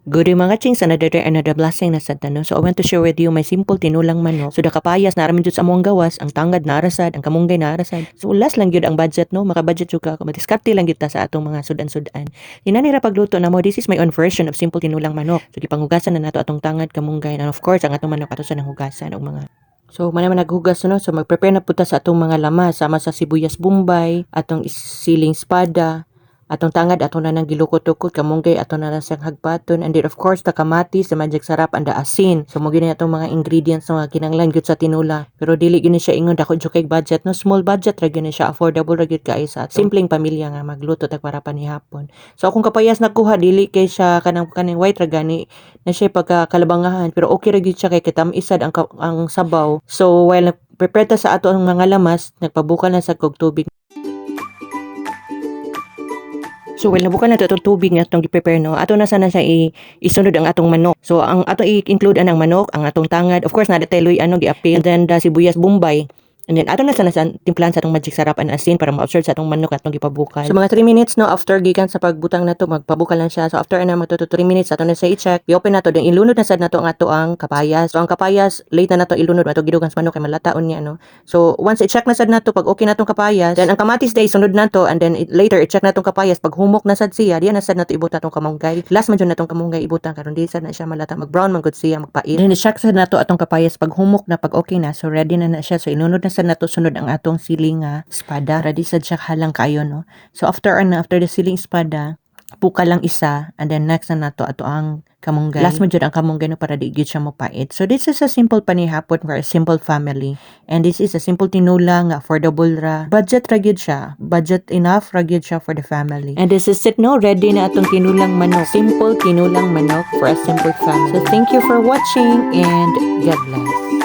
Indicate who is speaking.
Speaker 1: Good day mga chings, another day, another blessing na sa tanong. So I want to share with you my simple tinulang manok. So da kapayas na ramin jud sa among gawas, ang tangad na arasad, ang kamunggay na arasad. So last lang gyud ang budget no, maka-budget jud ka, madiskarte lang gyud ta sa atong mga sudan-sudan. Inanira pagluto na mo, this is my own version of simple tinulang manok. So gipanghugasan na nato atong tangad, kamunggay, and of course ang atong manok ato sa nang hugasan og mga. So, man naghugas no. So, mag-prepare na puta sa atong mga lamas sama sa sibuyas bombay, atong siling espada, atong tangad ato na nang gilukot-ukot, kamunggay ato na lang siyang hagpaton, and then of course the kamatis, sa magic sarap, and the asin. So mo gini atong mga ingredients nga kinahanglan gyud sa tinula. Pero dili gini siya ingon dako jud kay budget no, small budget ra gyud siya, affordable ra gyud kay sa simpleng pamilya nga magluto tag para panihapon. So akong kapayas nakuha dili kay siya kanang white ra gani na siya pagkakalabangahan, pero okay ra gyud siya kay kitamisad ang sabaw. So while prepare ta sa ato ang mga lamas, nagpabukal na sa kog tubig. So while nabukan na itong tubig nga itong i-prepare no, ato na sana siya isunod ang atong manok. So ang ato i-include ang manok, ang atong tangad, of course na dateloy gi-apil, and then the sibuyas bombay. And then ato na sana sa timplahan sa atong magic sarap and asin para ma-absorb sa atong manok atong gipabukal. So mga 3 minutes no, after gikan sa pagbutang nato, magpabukal lang siya. So after na magtuto 3 minutes ato na siya i-check, i-open nato, then ilunod na sad nato ang ato ang kapayas. So ang kapayas late na nato ilunod ato gidugang sa manok kay malataon niya no. So once i-check na sad nato pag okay natong kapayas, then ang kamatis day sunod nato, and then later i-check natong kapayas pag humok na sad siya, diyan na sad nato ibutang atong kamunggay. Last man jud natong kamunggay ibutang karon di sad na siya malata, mag-brown man gud siya, magpait. Then i-check sad nato atong kapayas pag humok na, pag okay na, so ready na siya. So inunod na sad nato, sunod ang atong siling espada, ready sad siya halang kayo no. So after the siling espada, puka lang isa, and then next na nato ato ang kamunggay. Last mo jud ang kamunggay no, para di gyud siya mopait. So this is a simple panihapon for a simple family, and this is a simple tinula nga affordable ra, budget ra gyud siya, budget enough ra gyud siya for the family. And this is it no, ready na atong tinulang manok, simple tinulang manok for a simple family. So thank you for watching and God bless.